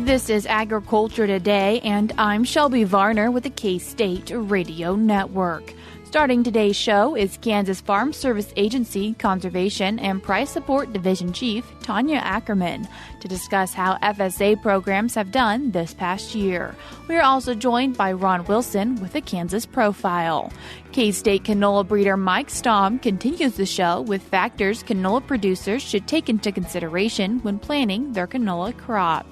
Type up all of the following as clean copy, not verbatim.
This is Agriculture Today, and I'm Shelby Varner with the K-State Radio Network. Starting today's show is Kansas Farm Service Agency Conservation and Price Support Division Chief Tonya Ackerman to discuss how FSA programs have done this past year. We are also joined by Ron Wilson with a Kansas profile. K-State canola breeder Mike Stamm continues the show with factors canola producers should take into consideration when planning their canola crop.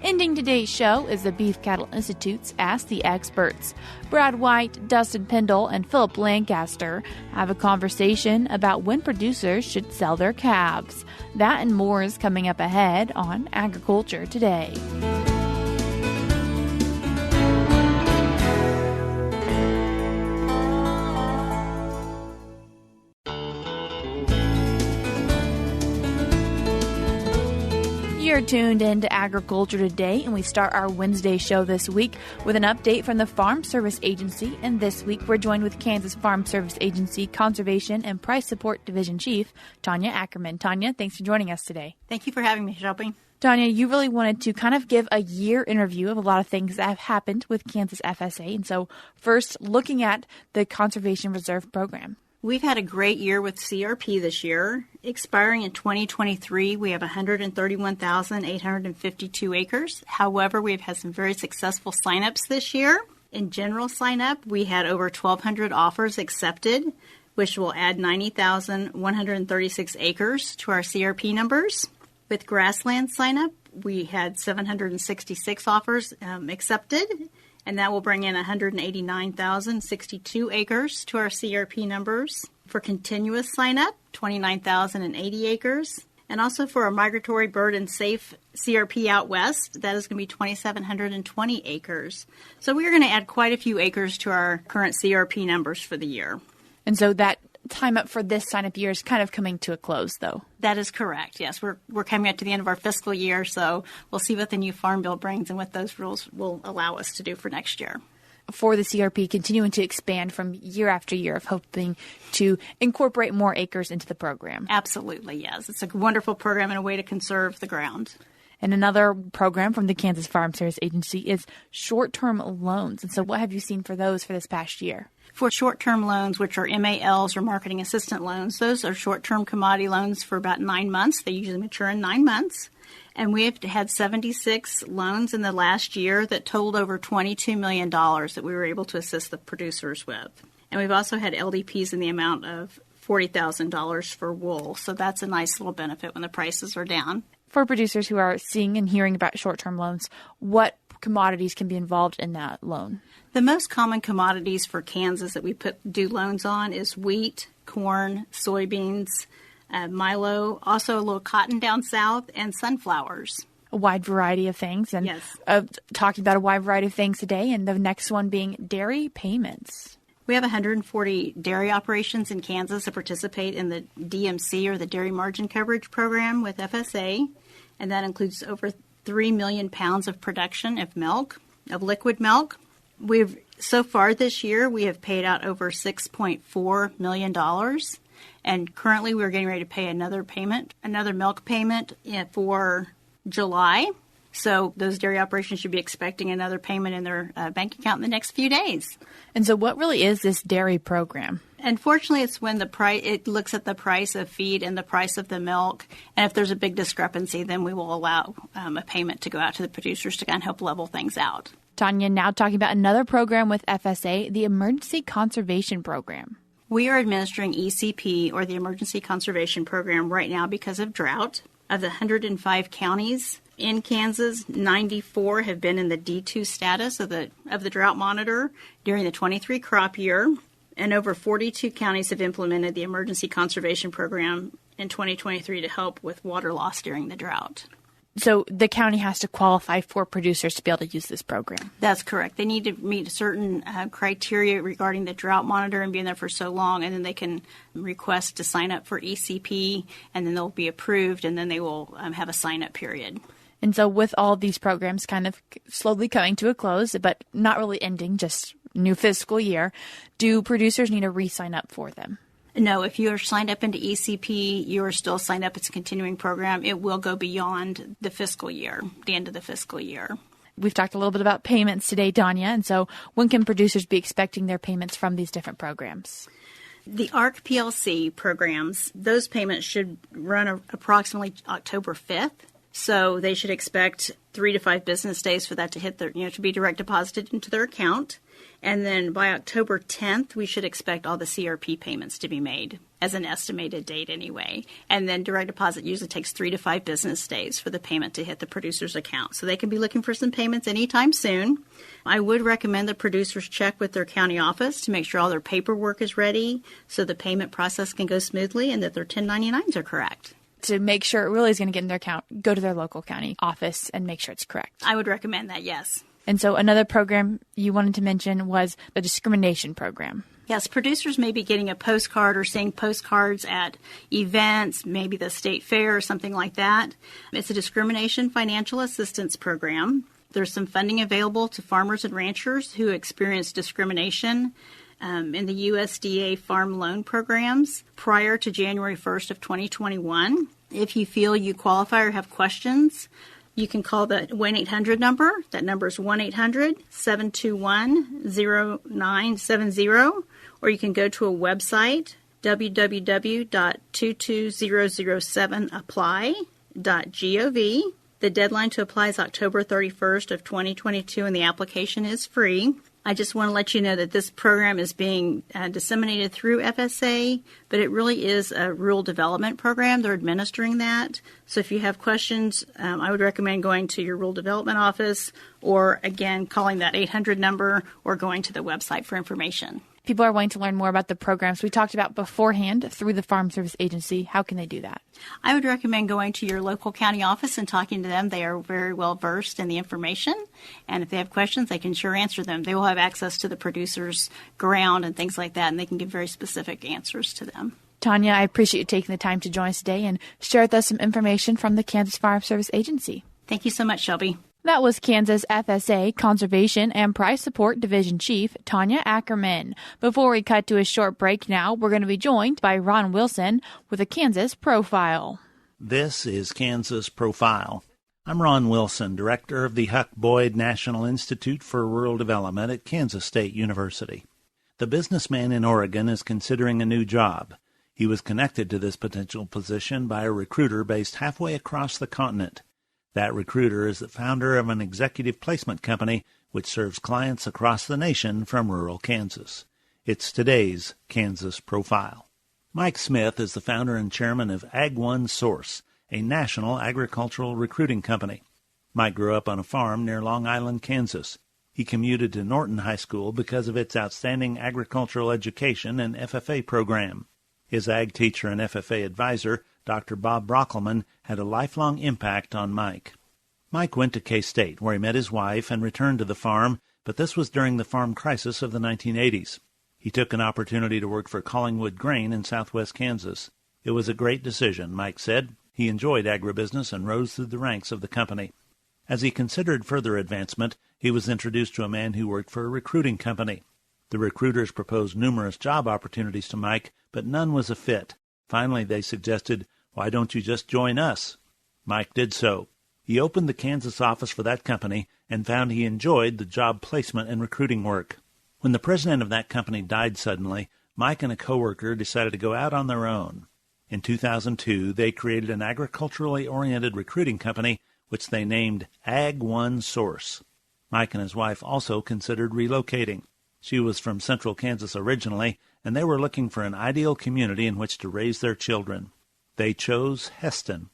Ending today's show is the Beef Cattle Institute's Ask the Experts. Brad White, Dustin Pendell, and Phillip Lancaster have a conversation about when producers should sell their calves. That and more is coming up ahead on Agriculture Today. You're tuned into Agriculture Today, and we start our Wednesday show this week with an update from the Farm Service Agency. And this week, we're joined with Kansas Farm Service Agency Conservation and Price Support Division Chief Tonya Ackerman. Tonya, thanks for joining us today. Thank you for having me, Shelby. Tonya, you really wanted to kind of give a year interview of a lot of things that have happened with Kansas FSA. And so first, looking at the Conservation Reserve Program. We've had a great year with CRP this year. Expiring in 2023, we have 131,852 acres. However, we've had some very successful signups this year. In general signup, we had over 1,200 offers accepted, which will add 90,136 acres to our CRP numbers. With grassland signup, we had 766 offers accepted, and that will bring in 189,062 acres to our CRP numbers. For continuous sign-up, 29,080 acres. And also for a migratory bird and safe CRP out west, that is going to be 2,720 acres. So we are going to add quite a few acres to our current CRP numbers for the year. And so that time up for this sign-up year is kind of coming to a close, though. That is correct, yes. We're coming up to the end of our fiscal year, so we'll see what the new Farm Bill brings and what those rules will allow us to do for next year. For the CRP, continuing to expand from year after year of hoping to incorporate more acres into the program. Absolutely, yes. It's a wonderful program and a way to conserve the ground. And another program from the Kansas Farm Service Agency is short-term loans. And so what have you seen for those for this past year? For short-term loans, which are MALs or marketing assistant loans, those are short-term commodity loans for about 9 months. They usually mature in 9 months. And we have had 76 loans in the last year that totaled over $22 million that we were able to assist the producers with. And we've also had LDPs in the amount of $40,000 for wool. So that's a nice little benefit when the prices are down. For producers who are seeing and hearing about short-term loans, what commodities can be involved in that loan? The most common commodities for Kansas that we do loans on is wheat, corn, soybeans, milo, also a little cotton down south, and sunflowers. A wide variety of things. And yes. Talking about a wide variety of things today, and the next one being dairy payments. We have 140 dairy operations in Kansas that participate in the DMC, or the Dairy Margin Coverage Program, with FSA, and that includes over 3 million pounds of production of milk, of liquid milk. So far this year, we have paid out over $6.4 million. And currently, we're getting ready to pay another milk payment for July. So those dairy operations should be expecting another payment in their bank account in the next few days. And so what really is this dairy program? Unfortunately, it's when it looks at the price of feed and the price of the milk. And if there's a big discrepancy, then we will allow a payment to go out to the producers to kind of help level things out. Tonya, now talking about another program with FSA, the Emergency Conservation Program. We are administering ECP, or the Emergency Conservation Program, right now because of drought. Of the 105 counties in Kansas, 94 have been in the D2 status of the drought monitor during the 23 crop year, and over 42 counties have implemented the Emergency Conservation Program in 2023 to help with water loss during the drought. So the county has to qualify for producers to be able to use this program. That's correct. They need to meet certain criteria regarding the drought monitor and being there for so long, and then they can request to sign up for ECP, and then they'll be approved, and then they will have a sign-up period. And so with all of these programs kind of slowly coming to a close, but not really ending, just new fiscal year, do producers need to re-sign up for them? No, if you are signed up into ECP, you are still signed up. It's a continuing program. It will go beyond the fiscal year, the end of the fiscal year. We've talked a little bit about payments today, Tonya, and so when can producers be expecting their payments from these different programs? The ARC PLC programs, those payments should run approximately October 5th. So they should expect 3 to 5 business days for that to hit their, to be direct deposited into their account. And then by October 10th, we should expect all the CRP payments to be made as an estimated date anyway. And then direct deposit usually takes 3 to 5 business days for the payment to hit the producer's account. So they can be looking for some payments anytime soon. I would recommend the producers check with their county office to make sure all their paperwork is ready so the payment process can go smoothly and that their 1099s are correct. To make sure it really is going to get in their account, go to their local county office and make sure it's correct. I would recommend that, yes. And so another program you wanted to mention was the Discrimination program. Yes, producers may be getting a postcard or seeing postcards at events, maybe the state fair or something like that. It's a Discrimination Financial Assistance Program. There's some funding available to farmers and ranchers who experience discrimination in the USDA farm loan programs prior to January 1st of 2021. If you feel you qualify or have questions, you can call the 1-800 number. That number is 1-800-721-0970. Or you can go to a website, www.22007apply.gov. The deadline to apply is October 31st of 2022, and the application is free. I just want to let you know that this program is being disseminated through FSA, but it really is a rural development program. They're administering that. So if you have questions, I would recommend going to your rural development office or, again, calling that 800 number or going to the website for information. People are wanting to learn more about the programs we talked about beforehand through the Farm Service Agency. How can they do that? I would recommend going to your local county office and talking to them. They are very well versed in the information, and if they have questions, they can sure answer them. They will have access to the producer's ground and things like that, and they can give very specific answers to them. Tonya, I appreciate you taking the time to join us today and share with us some information from the Kansas Farm Service Agency. Thank you so much, Shelby. That was Kansas FSA Conservation and Price Support Division Chief Tonya Ackerman. Before we cut to a short break now, we're going to be joined by Ron Wilson with a Kansas Profile. This is Kansas Profile. I'm Ron Wilson, Director of the Huck Boyd National Institute for Rural Development at Kansas State University. The businessman in Oregon is considering a new job. He was connected to this potential position by a recruiter based halfway across the continent. That recruiter is the founder of an executive placement company which serves clients across the nation from rural Kansas. It's today's Kansas Profile. Mike Smith is the founder and chairman of Ag One Source, a national agricultural recruiting company. Mike grew up on a farm near Long Island, Kansas. He commuted to Norton High School because of its outstanding agricultural education and FFA program. His ag teacher and FFA advisor, Dr. Bob Brockelman, had a lifelong impact on Mike. Mike went to K-State, where he met his wife and returned to the farm, but this was during the farm crisis of the 1980s. He took an opportunity to work for Collingwood Grain in southwest Kansas. It was a great decision, Mike said. He enjoyed agribusiness and rose through the ranks of the company. As he considered further advancement, he was introduced to a man who worked for a recruiting company. The recruiters proposed numerous job opportunities to Mike, but none was a fit. Finally, they suggested, "Why don't you just join us?" Mike did so. He opened the Kansas office for that company and found he enjoyed the job placement and recruiting work. When the president of that company died suddenly, Mike and a coworker decided to go out on their own. In 2002, they created an agriculturally oriented recruiting company, which they named Ag One Source. Mike and his wife also considered relocating. She was from central Kansas originally, and they were looking for an ideal community in which to raise their children. They chose Heston.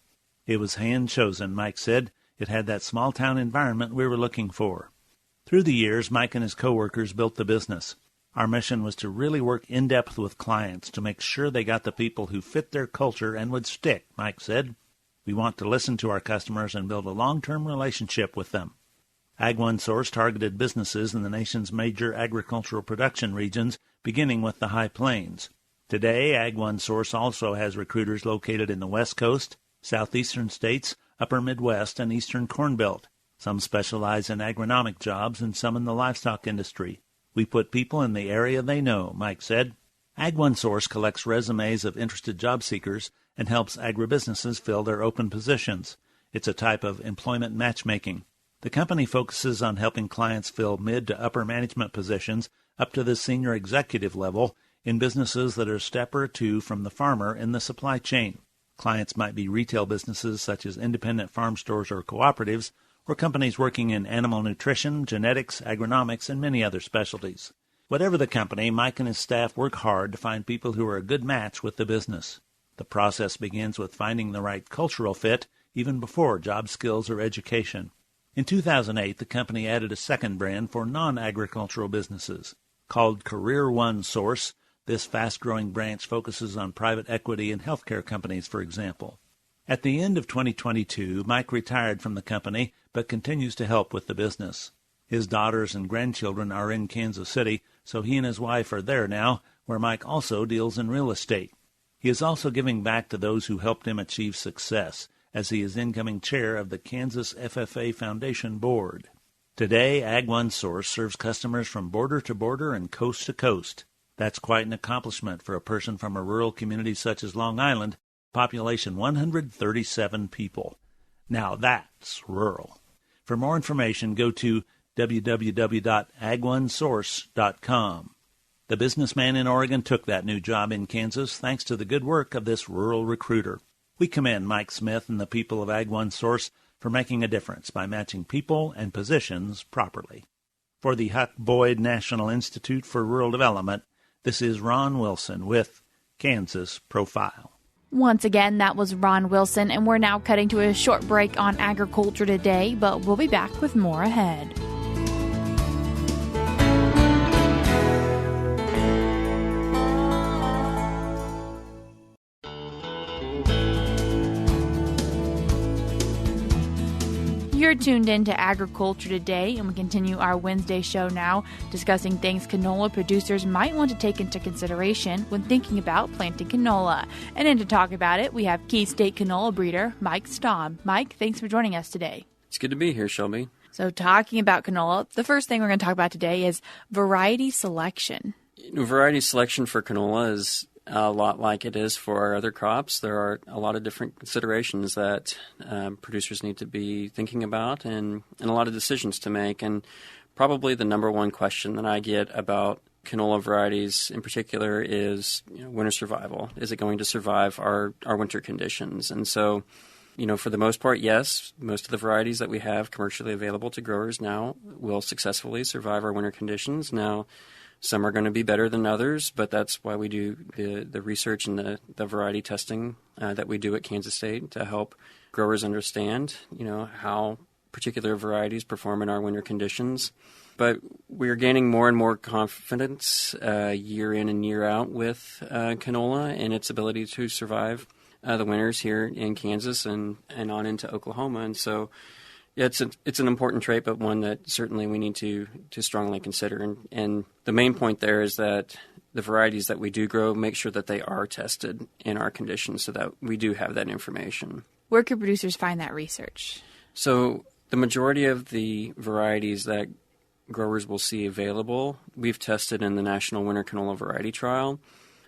It was hand-chosen, Mike said. It had that small-town environment we were looking for. Through the years, Mike and his coworkers built the business. Our mission was to really work in-depth with clients to make sure they got the people who fit their culture and would stick, Mike said. We want to listen to our customers and build a long-term relationship with them. Ag One Source targeted businesses in the nation's major agricultural production regions, beginning with the High Plains. Today, Ag One Source also has recruiters located in the West Coast, southeastern states, upper Midwest, and eastern Corn Belt. Some specialize in agronomic jobs and some in the livestock industry. We put people in the area they know, Mike said. AgOneSource collects resumes of interested job seekers and helps agribusinesses fill their open positions. It's a type of employment matchmaking. The company focuses on helping clients fill mid to upper management positions up to the senior executive level in businesses that are a step or two from the farmer in the supply chain. Clients might be retail businesses such as independent farm stores or cooperatives, or companies working in animal nutrition, genetics, agronomics, and many other specialties. Whatever the company, Mike and his staff work hard to find people who are a good match with the business. The process begins with finding the right cultural fit, even before job skills or education. In 2008, the company added a second brand for non-agricultural businesses. Called Career One Source, this fast-growing branch focuses on private equity and healthcare companies, for example. At the end of 2022, Mike retired from the company, but continues to help with the business. His daughters and grandchildren are in Kansas City, so he and his wife are there now, where Mike also deals in real estate. He is also giving back to those who helped him achieve success, as he is incoming chair of the Kansas FFA Foundation Board. Today, AgOneSource serves customers from border to border and coast to coast. That's quite an accomplishment for a person from a rural community such as Long Island, population 137 people. Now that's rural. For more information, go to www.agonesource.com. The businessman in Oregon took that new job in Kansas thanks to the good work of this rural recruiter. We commend Mike Smith and the people of AgOneSource for making a difference by matching people and positions properly. For the Huck Boyd National Institute for Rural Development, this is Ron Wilson with Kansas Profile. Once again, that was Ron Wilson, and we're now cutting to a short break on Agriculture Today, but we'll be back with more ahead. You're tuned in to Agriculture Today, and we continue our Wednesday show now, discussing things canola producers might want to take into consideration when thinking about planting canola. And in to talk about it, we have Key State canola breeder Mike Stamm. Mike, thanks for joining us today. It's good to be here, Shelby. So talking about canola, the first thing we're going to talk about today is variety selection. Variety selection for canola is a lot like it is for our other crops. There are a lot of different considerations that producers need to be thinking about and a lot of decisions to make. And probably the number one question that I get about canola varieties in particular is, winter survival. Is it going to survive our winter conditions? And so, for the most part, yes, most of the varieties that we have commercially available to growers now will successfully survive our winter conditions. Now, some are going to be better than others, but that's why we do the research and the variety testing that we do at Kansas State to help growers understand, how particular varieties perform in our winter conditions. But we're gaining more and more confidence year in and year out with canola and its ability to survive the winters here in Kansas and on into Oklahoma. And so it's an important trait, but one that certainly we need to strongly consider. And the main point there is that the varieties that we do grow, make sure that they are tested in our conditions so that we do have that information. Where can producers find that research? So the majority of the varieties that growers will see available, we've tested in the National Winter Canola Variety Trial,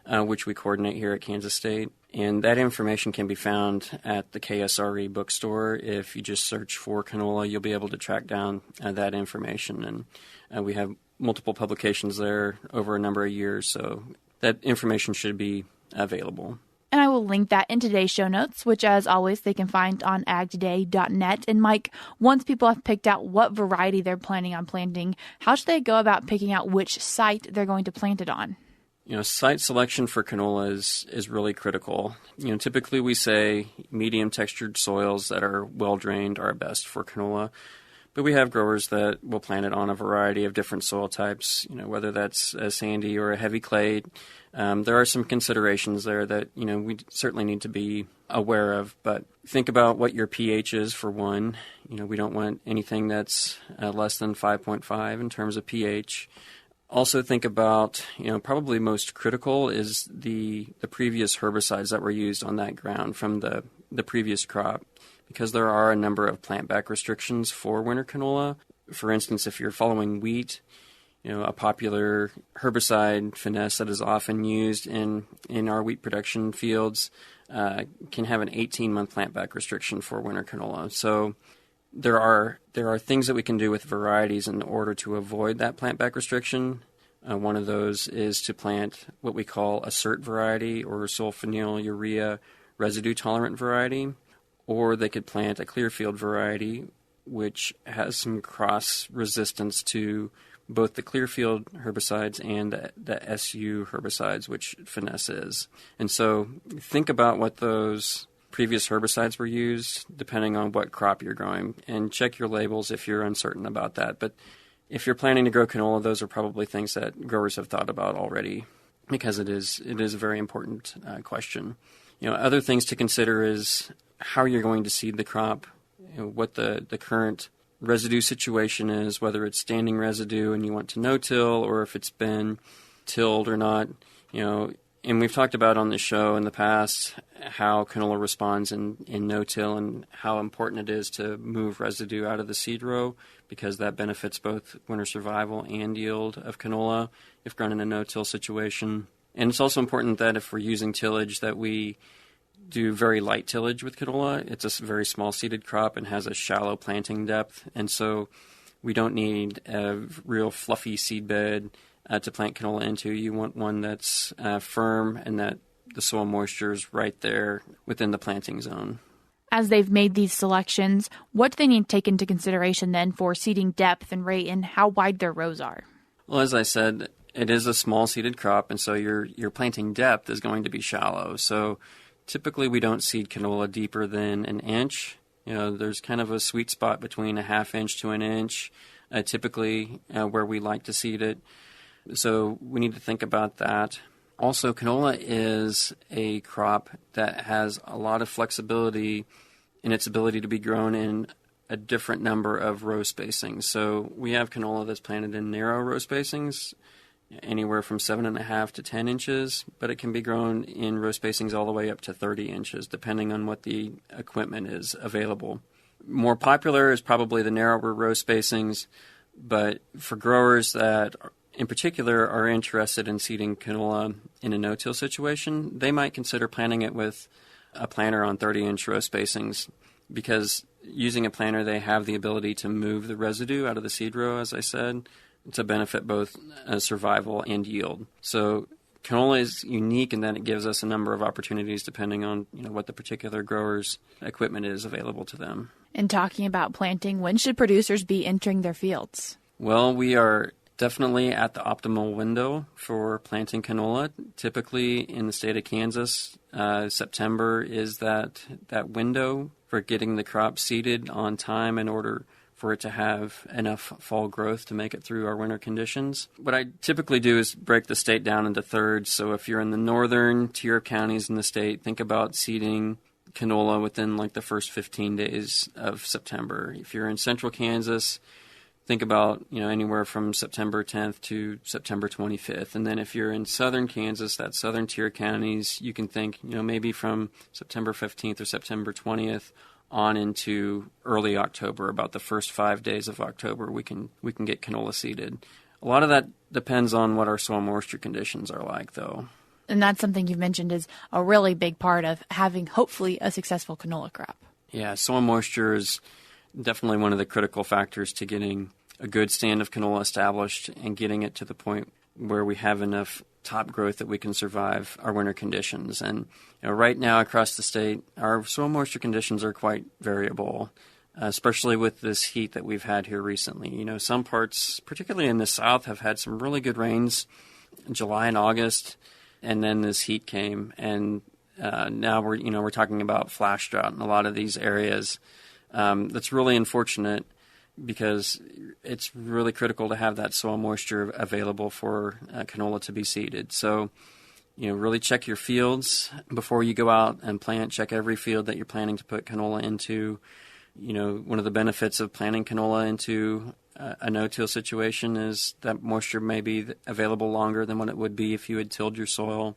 which we coordinate here at Kansas State. And that information can be found at the KSRE Bookstore. If you just search for canola, you'll be able to track down that information. And we have multiple publications there over a number of years, so that information should be available. And I will link that in today's show notes, which, as always, they can find on agtoday.net. And Mike, once people have picked out what variety they're planning on planting, how should they go about picking out which site they're going to plant it on? Site selection for canola is really critical. Typically we say medium textured soils that are well drained are best for canola, but we have growers that will plant it on a variety of different soil types, whether that's a sandy or a heavy clay. There are some considerations there that, we certainly need to be aware of, but think about what your pH is for one. We don't want anything that's less than 5.5 in terms of pH. Also think about, probably most critical is the previous herbicides that were used on that ground from the previous crop, because there are a number of plant back restrictions for winter canola. For instance, if you're following wheat, a popular herbicide finesse that is often used in our wheat production fields can have an 18-month plantback restriction for winter canola. So there are things that we can do with varieties in order to avoid that plantback restriction. One of those is to plant what we call a CERT variety or sulfonylurea residue-tolerant variety, or they could plant a Clearfield variety, which has some cross-resistance to both the Clearfield herbicides and the SU herbicides, which finesse is. And so think about what those previous herbicides were used, depending on what crop you're growing, and check your labels if you're uncertain about that. But if you're planning to grow canola, those are probably things that growers have thought about already, because it is a very important question. Other things to consider is how you're going to seed the crop, what the current residue situation is, whether it's standing residue and you want to no-till, or if it's been tilled or not. And we've talked about on the show in the past how canola responds in no-till and how important it is to move residue out of the seed row, because that benefits both winter survival and yield of canola if grown in a no-till situation. And it's also important that if we're using tillage that we do very light tillage with canola. It's a very small seeded crop and has a shallow planting depth, and so we don't need a real fluffy seed bed to plant canola into. You want one that's firm and that the soil moisture is right there within the planting zone. As they've made these selections, what do they need to take into consideration then for seeding depth and rate and how wide their rows are? Well, as I said, it is a small seeded crop, and so your planting depth is going to be shallow. So typically, we don't seed canola deeper than an inch. There's kind of a sweet spot between a half inch to an inch, typically where we like to seed it. So we need to think about that. Also, canola is a crop that has a lot of flexibility in its ability to be grown in a different number of row spacings. So we have canola that's planted in narrow row spacings, anywhere from 7.5 to 10 inches, but it can be grown in row spacings all the way up to 30 inches, depending on what the equipment is available. More popular is probably the narrower row spacings, but for growers that in particular are interested in seeding canola in a no-till situation, they might consider planting it with a planter on 30-inch row spacings, because using a planter, they have the ability to move the residue out of the seed row, as I said, to benefit both survival and yield. So canola is unique in that it gives us a number of opportunities depending on what the particular grower's equipment is available to them. And talking about planting, when should producers be entering their fields? Well, we are definitely at the optimal window for planting canola. Typically in the state of Kansas, September is that window for getting the crop seeded on time in order for it to have enough fall growth to make it through our winter conditions. What I typically do is break the state down into thirds. So if you're in the northern tier of counties in the state, think about seeding canola within the first 15 days of September. If you're in central Kansas, think about anywhere from September 10th to September 25th. And then if you're in southern Kansas, that southern tier counties, you can think maybe from September 15th or September 20th on into early October. About the first 5 days of October, we can get canola seeded. A lot of that depends on what our soil moisture conditions are like, though. And that's something you've mentioned is a really big part of having hopefully a successful canola crop. Yeah, soil moisture is definitely one of the critical factors to getting a good stand of canola established and getting it to the point where we have enough top growth that we can survive our winter conditions. And right now across the state, our soil moisture conditions are quite variable, especially with this heat that we've had here recently. Some parts, particularly in the south, have had some really good rains in July and August, and then this heat came, and now we're talking about flash drought in a lot of these areas. That's really unfortunate, because it's really critical to have that soil moisture available for canola to be seeded. So, really check your fields before you go out and plant. Check every field that you're planning to put canola into. One of the benefits of planting canola into a no-till situation is that moisture may be available longer than what it would be if you had tilled your soil.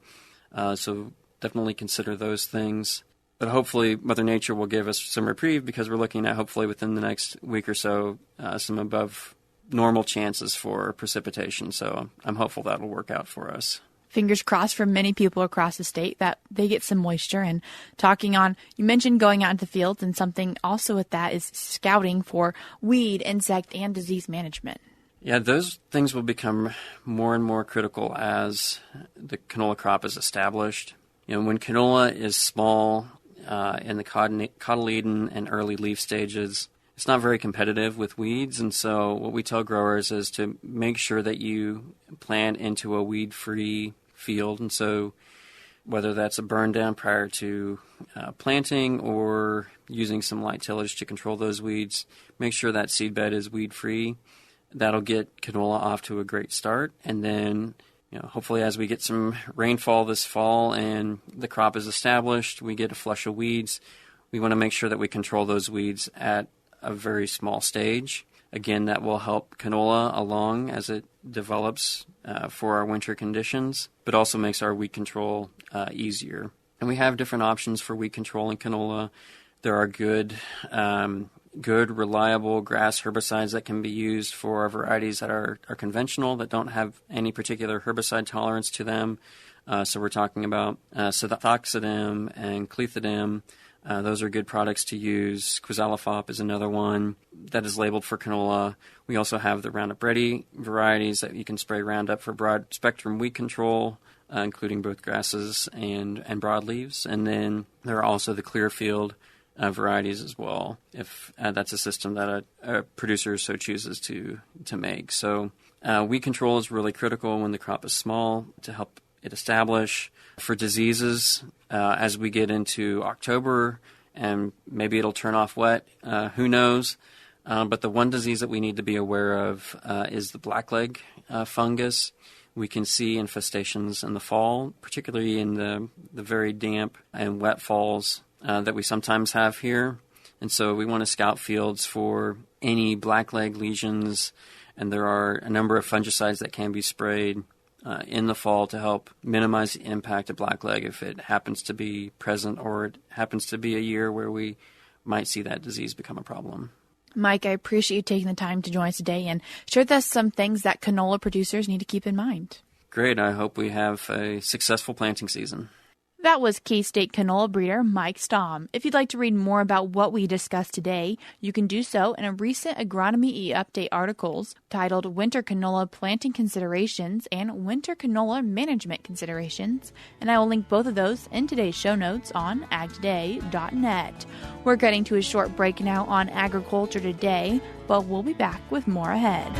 So definitely consider those things. But hopefully Mother Nature will give us some reprieve, because we're looking at hopefully within the next week or so some above normal chances for precipitation. So I'm hopeful that'll work out for us. Fingers crossed for many people across the state that they get some moisture. And talking on, you mentioned going out into the fields, and something also with that is scouting for weed, insect, and disease management. Yeah, those things will become more and more critical as the canola crop is established. When canola is small in the cotyledon and early leaf stages, it's not very competitive with weeds. And so what we tell growers is to make sure that you plant into a weed-free field. And so whether that's a burn down prior to planting or using some light tillage to control those weeds, make sure that seed bed is weed-free. That'll get canola off to a great start. And then, hopefully as we get some rainfall this fall and the crop is established, we get a flush of weeds. We want to make sure that we control those weeds at a very small stage. Again, that will help canola along as it develops for our winter conditions, but also makes our weed control easier. And we have different options for weed control in canola. There are good, reliable grass herbicides that can be used for varieties that are conventional, that don't have any particular herbicide tolerance to them. So we're talking about Sethoxidem and Clethodim. Those are good products to use. Quizalofop is another one that is labeled for canola. We also have the Roundup Ready varieties that you can spray Roundup for broad spectrum weed control, including both grasses and broadleaves. And then there are also the Clearfield varieties as well, if that's a system that a producer so chooses to make. So weed control is really critical when the crop is small to help it establish. For diseases, as we get into October, and maybe it'll turn off wet, who knows? But the one disease that we need to be aware of is the blackleg fungus. We can see infestations in the fall, particularly in the very damp and wet falls that we sometimes have here. And so we want to scout fields for any blackleg lesions, and there are a number of fungicides that can be sprayed in the fall to help minimize the impact of blackleg if it happens to be present or it happens to be a year where we might see that disease become a problem. Mike, I appreciate you taking the time to join us today and share with us some things that canola producers need to keep in mind. Great. I hope we have a successful planting season. That was K-State canola breeder Mike Stamm. If you'd like to read more about what we discussed today, you can do so in a recent Agronomy E-Update articles titled Winter Canola Planting Considerations and Winter Canola Management Considerations, and I will link both of those in today's show notes on agtoday.net. We're getting to a short break now on Agriculture Today, but we'll be back with more ahead.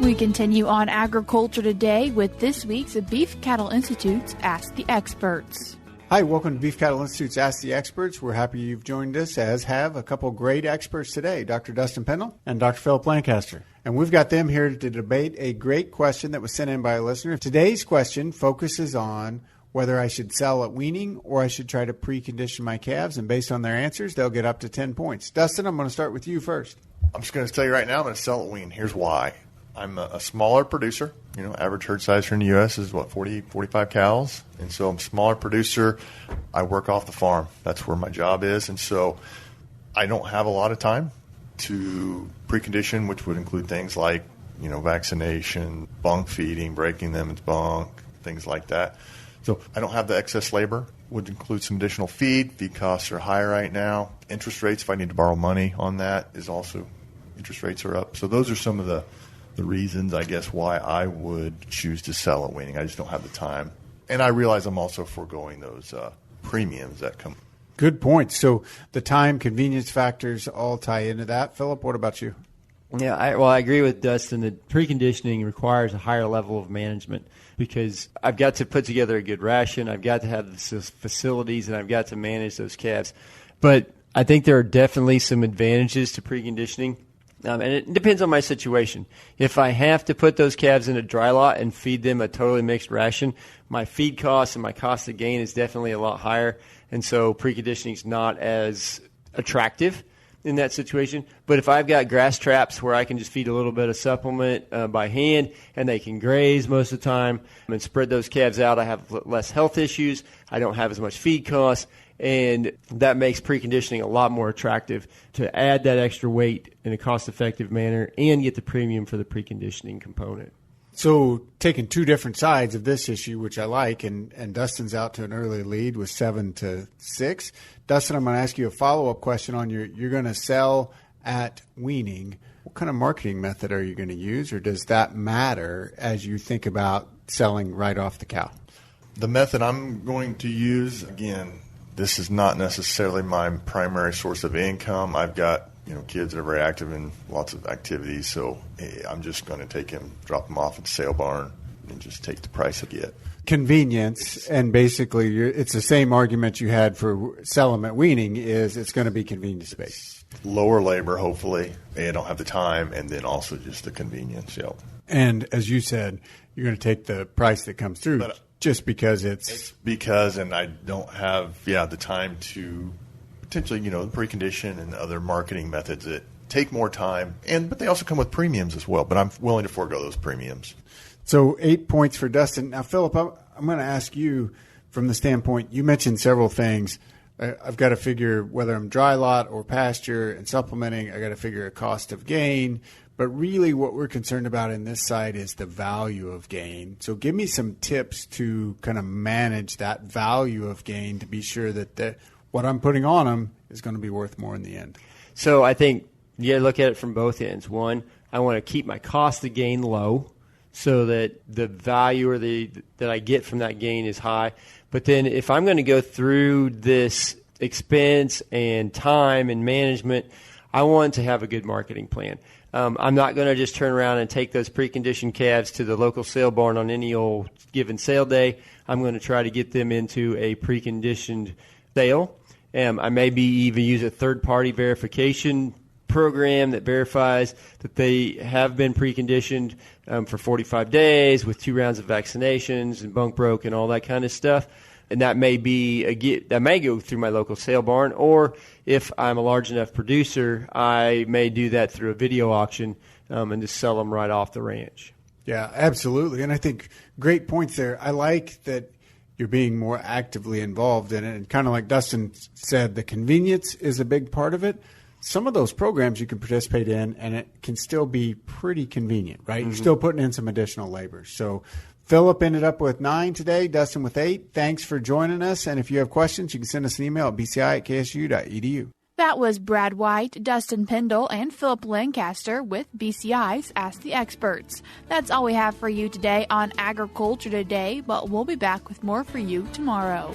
We continue on Agriculture Today with this week's Beef Cattle Institute's Ask the Experts. Hi, welcome to Beef Cattle Institute's Ask the Experts. We're happy you've joined us, as have a couple great experts today, Dr. Dustin Pendell and Dr. Phillip Lancaster. And we've got them here to debate a great question that was sent in by a listener. Today's question focuses on whether I should sell at weaning or I should try to precondition my calves. And based on their answers, they'll get up to 10 points. Dustin, I'm going to start with you first. I'm just going to tell you right now, I'm going to sell at wean. Here's why. I'm a smaller producer. Average herd size here in the U.S. is, 40, 45 cows. And so I'm a smaller producer. I work off the farm. That's where my job is. And so I don't have a lot of time to precondition, which would include things like, vaccination, bunk feeding, breaking them into bunk, things like that. So I don't have the excess labor. Would include some additional feed. Feed costs are high right now. Interest rates, if I need to borrow money on that, is also, interest rates are up. So those are some of the reasons, I guess, why I would choose to sell at weaning. I just don't have the time. And I realize I'm also foregoing those premiums that come. Good point. So the time, convenience factors all tie into that. Phillip, what about you? Yeah, I agree with Dustin that preconditioning requires a higher level of management because I've got to put together a good ration, I've got to have the facilities, and I've got to manage those calves. But I think there are definitely some advantages to preconditioning. And it depends on my situation. If I have to put those calves in a dry lot and feed them a totally mixed ration, my feed costs and my cost of gain is definitely a lot higher. And so preconditioning is not as attractive. in that situation. But if I've got grass traps where I can just feed a little bit of supplement by hand and they can graze most of the time and spread those calves out, I have less health issues. I don't have as much feed costs. And that makes preconditioning a lot more attractive to add that extra weight in a cost-effective manner and get the premium for the preconditioning component. So taking two different sides of this issue, which I like, and Dustin's out to an early lead with 7-6. Dustin, I'm going to ask you a follow-up question on you're going to sell at weaning. What kind of marketing method are you going to use, or does that matter as you think about selling right off the cow? The method I'm going to use, again, this is not necessarily my primary source of income. I've got kids that are very active in lots of activities, so I'm just going to take them, drop them off at the sale barn, and just take the price I get. Convenience, and basically it's the same argument you had for sell them at weaning, is it's going to be convenience-based. Lower labor, hopefully. They don't have the time, and then also just the convenience. Yep. And as you said, you're going to take the price that comes through just because it's because, and I don't have the time to potentially, precondition and other marketing methods that take more time, but they also come with premiums as well. But I'm willing to forego those premiums. So 8 points for Dustin. Now, Phillip, I'm going to ask you from the standpoint, you mentioned several things. I've got to figure whether I'm dry lot or pasture and supplementing. I got to figure a cost of gain. But really what we're concerned about in this side is the value of gain. So give me some tips to kind of manage that value of gain to be sure that what I'm putting on them is going to be worth more in the end. So I think you got to look at it from both ends. One, I want to keep my cost of gain low so that the value that I get from that gain is high. But then if I'm going to go through this expense and time and management, I want to have a good marketing plan. I'm not going to just turn around and take those preconditioned calves to the local sale barn on any old given sale day. I'm going to try to get them into a preconditioned sale. I maybe even use a third-party verification program that verifies that they have been preconditioned for 45 days with 2 rounds of vaccinations and bunk broke and all that kind of stuff. And that may go through my local sale barn, or if I'm a large enough producer, I may do that through a video auction and just sell them right off the ranch. Yeah, absolutely. And I think great points there. I like that you're being more actively involved in it. And kind of like Dustin said, the convenience is a big part of it. Some of those programs you can participate in, and it can still be pretty convenient, right? Mm-hmm. You're still putting in some additional labor. So Phillip ended up with 9 today, Dustin with 8. Thanks for joining us. And if you have questions, you can send us an email at bci@ksu.edu. That was Brad White, Dustin Pendell, and Phillip Lancaster with BCI's Ask the Experts. That's all we have for you today on Agriculture Today, but we'll be back with more for you tomorrow.